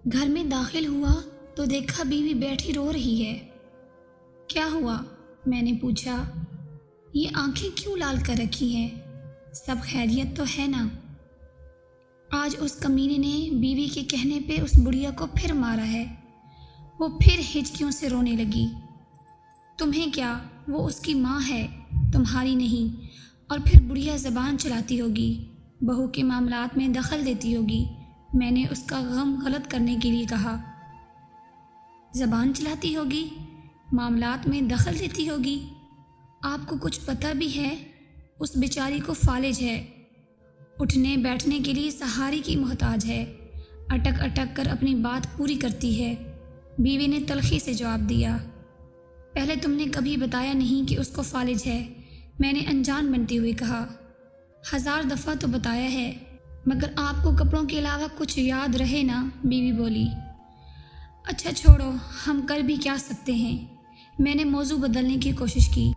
گھر میں داخل ہوا تو دیکھا بیوی بیٹھی رو رہی ہے۔ کیا ہوا؟ میں نے پوچھا۔ یہ آنکھیں کیوں لال کر رکھی ہیں؟ سب خیریت تو ہے نا؟ آج اس کمینے نے بیوی کے کہنے پہ اس بڑھیا کو پھر مارا ہے۔ وہ پھر ہچکیوں سے رونے لگی۔ تمہیں کیا، وہ اس کی ماں ہے، تمہاری نہیں، اور پھر بڑھیا زبان چلاتی ہوگی، بہو کے معاملات میں دخل دیتی ہوگی۔ میں نے اس کا غم غلط کرنے کے لیے کہا۔ زبان چلاتی ہوگی، معاملات میں دخل دیتی ہوگی؟ آپ کو کچھ پتہ بھی ہے؟ اس بیچاری کو فالج ہے، اٹھنے بیٹھنے کے لیے سہارے کی محتاج ہے، اٹک اٹک کر اپنی بات پوری کرتی ہے۔ بیوی نے تلخی سے جواب دیا۔ پہلے تم نے کبھی بتایا نہیں کہ اس کو فالج ہے، میں نے انجان بنتے ہوئے کہا۔ 1000 دفعہ تو بتایا ہے، مگر آپ کو کپڑوں کے علاوہ کچھ یاد رہے نا، بیوی بولی۔ اچھا چھوڑو، ہم کر بھی کیا سکتے ہیں؟ میں نے موضوع بدلنے کی کوشش کی۔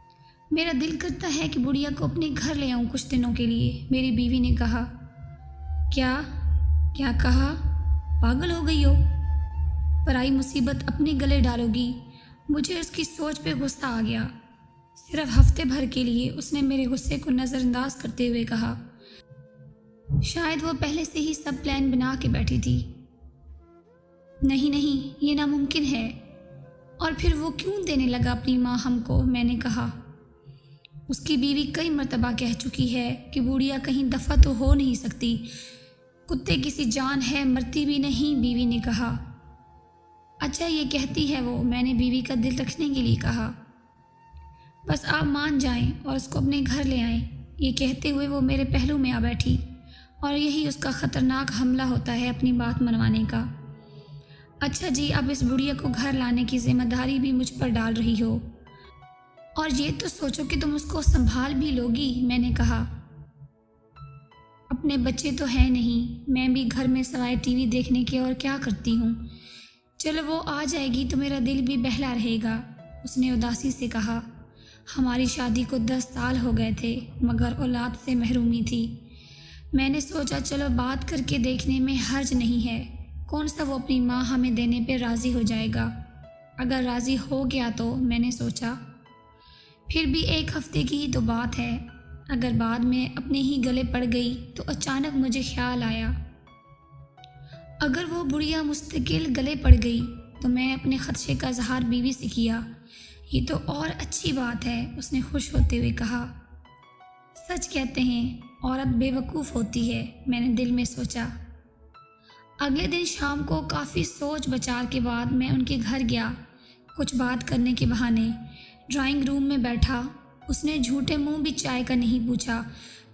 میرا دل کرتا ہے کہ بڑھیا کو اپنے گھر لے آؤں کچھ دنوں کے لیے، میری بیوی نے کہا۔ کیا کہا؟ پاگل ہو گئی ہو؟ پرائی مصیبت اپنے گلے ڈالو گی؟ مجھے اس کی سوچ پہ غصہ آ گیا۔ صرف ہفتے بھر کے لیے اس نے میرے غصے کو نظر انداز کرتے ہوئے کہا۔ شاید وہ پہلے سے ہی سب پلان بنا کے بیٹھی تھی۔ نہیں، یہ ناممکن ہے۔ اور پھر وہ کیوں دینے لگا اپنی ماں ہم کو؟ میں نے کہا۔ اس کی بیوی کئی مرتبہ کہہ چکی ہے کہ بوڑھیا کہیں دفع تو ہو نہیں سکتی، کتے کسی جان ہے، مرتی بھی نہیں، بیوی نے کہا۔ اچھا یہ کہتی ہے وہ، میں نے بیوی کا دل رکھنے کے لیے کہا۔ بس آپ مان جائیں اور اس کو اپنے گھر لے آئیں، یہ کہتے ہوئے وہ میرے پہلو میں آ بیٹھی، اور یہی اس کا خطرناک حملہ ہوتا ہے اپنی بات منوانے کا۔ اچھا جی، اب اس بڑھیا کو گھر لانے کی ذمہ داری بھی مجھ پر ڈال رہی ہو، اور یہ تو سوچو کہ تم اس کو سنبھال بھی لوگی، میں نے کہا۔ اپنے بچے تو ہیں نہیں، میں بھی گھر میں سوائے ٹی وی دیکھنے کے اور کیا کرتی ہوں؟ چلو وہ آ جائے گی تو میرا دل بھی بہلا رہے گا، اس نے اداسی سے کہا۔ ہماری شادی کو 10 سال ہو گئے تھے، مگر اولاد سے محرومی تھی۔ میں نے سوچا چلو بات کر کے دیکھنے میں حرج نہیں ہے، کون سا وہ اپنی ماں ہمیں دینے پہ راضی ہو جائے گا۔ اگر راضی ہو گیا تو، میں نے سوچا، پھر بھی 1 ہفتے کی ہی تو بات ہے۔ اگر بعد میں اپنے ہی گلے پڑ گئی تو اچانک مجھے خیال آیا، اگر وہ بڑھیا مستقل گلے پڑ گئی تو میں اپنے خدشے کا اظہار بیوی سے کیا، یہ تو اور اچھی بات ہے، اس نے خوش ہوتے ہوئے کہا۔ سچ کہتے ہیں عورت بے وقوف ہوتی ہے، میں نے دل میں سوچا۔ اگلے دن شام کو کافی سوچ بچار کے بعد میں ان کے گھر گیا، کچھ بات کرنے کے بہانے۔ ڈرائنگ روم میں بیٹھا، اس نے جھوٹے منہ بھی چائے کا نہیں پوچھا،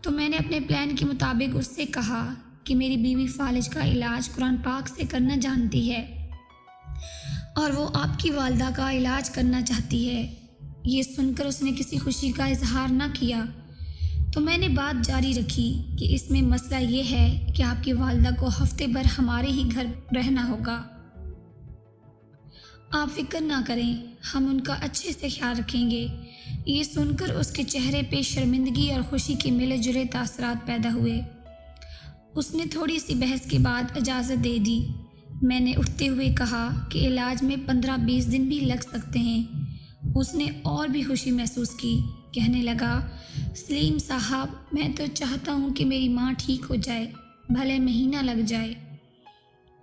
تو میں نے اپنے پلان کے مطابق اس سے کہا کہ میری بیوی فالج کا علاج قرآن پاک سے کرنا جانتی ہے، اور وہ آپ کی والدہ کا علاج کرنا چاہتی ہے۔ یہ سن کر اس نے کسی خوشی کا اظہار نہ کیا، تو میں نے بات جاری رکھی کہ اس میں مسئلہ یہ ہے کہ آپ کی والدہ کو ہفتے بھر ہمارے ہی گھر رہنا ہوگا۔ آپ فکر نہ کریں، ہم ان کا اچھے سے خیال رکھیں گے۔ یہ سن کر اس کے چہرے پہ شرمندگی اور خوشی کے ملے جلے تاثرات پیدا ہوئے۔ اس نے تھوڑی سی بحث کے بعد اجازت دے دی۔ میں نے اٹھتے ہوئے کہا کہ علاج میں 15-20 دن بھی لگ سکتے ہیں۔ اس نے اور بھی خوشی محسوس کی، کہنے لگا، سلیم صاحب، میں تو چاہتا ہوں کہ میری ماں ٹھیک ہو جائے، بھلے مہینہ لگ جائے۔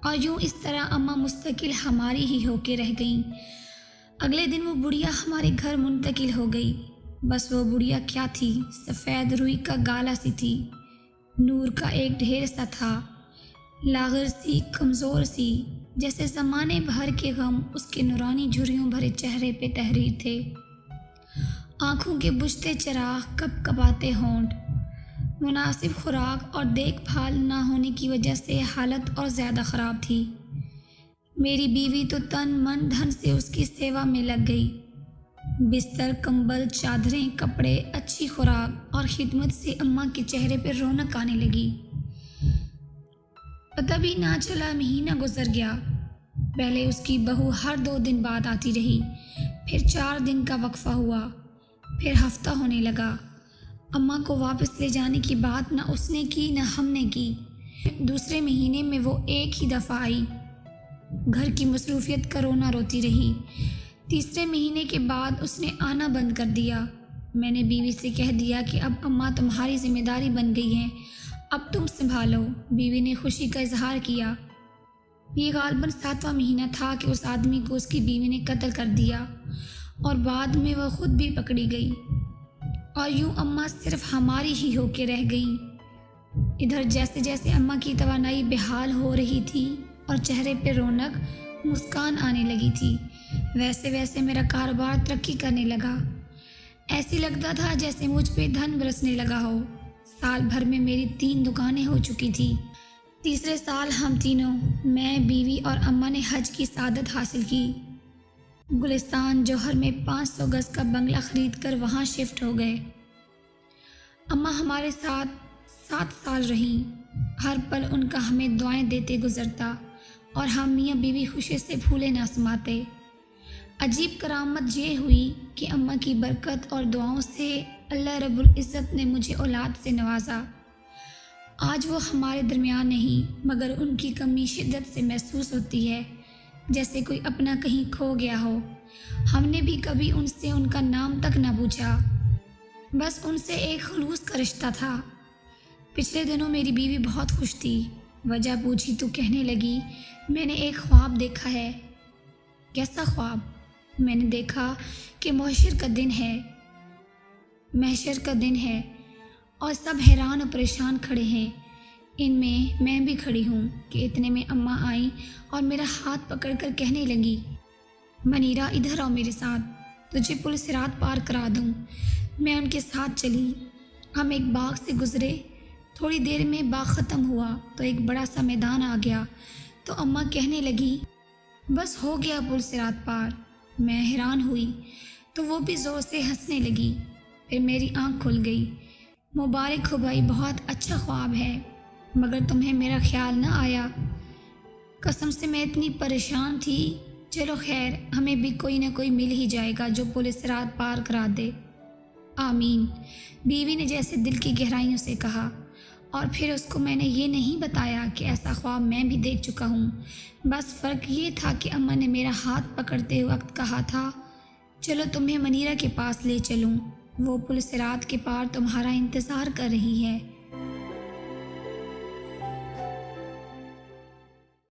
اور یوں اس طرح اماں مستقل ہماری ہی ہو کے رہ گئیں۔ اگلے دن وہ بڑھیا ہمارے گھر منتقل ہو گئی۔ بس وہ بڑھیا کیا تھی، سفید روئی کا گالا سی تھی، نور کا ایک ڈھیر سا تھا، لاغر سی، کمزور سی، جیسے زمانے بھر کے غم اس کے نورانی جھریوں بھرے چہرے پہ تحریر تھے۔ آنکھوں کے بجھتے چراغ، کپ کپاتے ہونٹ، مناسب خوراک اور دیکھ بھال نہ ہونے کی وجہ سے حالت اور زیادہ خراب تھی۔ میری بیوی تو تن من دھن سے اس کی سیوا میں لگ گئی۔ بستر، کمبل، چادریں، کپڑے، اچھی خوراک اور خدمت سے اماں کے چہرے پہ رونق آنے لگی۔ پتہ بھی نہ چلا مہینہ گزر گیا۔ پہلے اس کی بہو ہر 2 دن بعد آتی رہی، پھر 4 دن کا وقفہ ہوا، پھر ہفتہ ہونے لگا۔ اماں کو واپس لے جانے کی بات نہ اس نے کی نہ ہم نے کی۔ دوسرے مہینے میں وہ 1 ہی دفعہ آئی۔ گھر کی مصروفیت کا رونا روتی رہی۔ تیسرے مہینے کے بعد اس نے آنا بند کر دیا۔ میں نے بیوی سے کہہ دیا کہ اب اماں تمہاری ذمہ داری بن گئی ہیں، اب تم سنبھالو۔ بیوی نے خوشی کا اظہار کیا۔ یہ غالباً 7واں مہینہ تھا کہ اس آدمی کو اس کی بیوی نے قتل کر دیا اور بعد میں وہ خود بھی پکڑی گئی، اور یوں اماں صرف ہماری ہی ہو کے رہ گئیں۔ ادھر جیسے جیسے اماں کی توانائی بحال ہو رہی تھی اور چہرے پہ رونق مسکان آنے لگی تھی، ویسے ویسے میرا کاروبار ترقی کرنے لگا۔ ایسی لگتا تھا جیسے مجھ پہ دھن برسنے لگا ہو۔ سال بھر میں میری 3 دکانیں ہو چکی تھی۔ تیسرے سال ہم تینوں، میں، بیوی اور اماں نے حج کی سعادت حاصل کی۔ گلستان جوہر میں 500 گز کا بنگلہ خرید کر وہاں شفٹ ہو گئے۔ اماں ہمارے ساتھ 7 سال رہیں۔ ہر پل ان کا ہمیں دعائیں دیتے گزرتا اور ہم میاں بیوی خوشی سے پھولے نہ سماتے۔ عجیب کرامت یہ ہوئی کہ اماں کی برکت اور دعاؤں سے اللہ رب العزت نے مجھے اولاد سے نوازا۔ آج وہ ہمارے درمیان نہیں، مگر ان کی کمی شدت سے محسوس ہوتی ہے، جیسے کوئی اپنا کہیں کھو گیا ہو۔ ہم نے بھی کبھی ان سے ان کا نام تک نہ پوچھا، بس ان سے ایک خلوص کا رشتہ تھا۔ پچھلے دنوں میری بیوی بہت خوش تھی۔ وجہ پوچھی تو کہنے لگی، میں نے ایک خواب دیکھا ہے۔ کیسا خواب؟ میں نے دیکھا کہ محشر کا دن ہے اور سب حیران و پریشان کھڑے ہیں۔ ان میں بھی کھڑی ہوں کہ اتنے میں اماں آئیں اور میرا ہاتھ پکڑ کر کہنے لگی، منیرہ ادھر آؤ میرے ساتھ، تجھے پل صراط پار کرا دوں۔ میں ان کے ساتھ چلی۔ ہم ایک باغ سے گزرے۔ تھوڑی دیر میں باغ ختم ہوا تو ایک بڑا سا میدان آ گیا، تو اماں کہنے لگی، بس ہو گیا پل صراط پار۔ میں حیران ہوئی تو وہ بھی زور سے ہنسنے لگی۔ پھر میری آنکھ کھل گئی۔ مبارک ہو بھائی، بہت اچھا خواب ہے، مگر تمہیں میرا خیال نہ آیا۔ قسم سے میں اتنی پریشان تھی۔ چلو خیر، ہمیں بھی کوئی نہ کوئی مل ہی جائے گا جو پل صراط پار کرا دے۔ آمین، بیوی نے جیسے دل کی گہرائیوں سے کہا۔ اور پھر اس کو میں نے یہ نہیں بتایا کہ ایسا خواب میں بھی دیکھ چکا ہوں، بس فرق یہ تھا کہ اماں نے میرا ہاتھ پکڑتے وقت کہا تھا، چلو تمہیں منیرہ کے پاس لے چلوں، وہ پل صراط کے پار تمہارا انتظار کر رہی ہے۔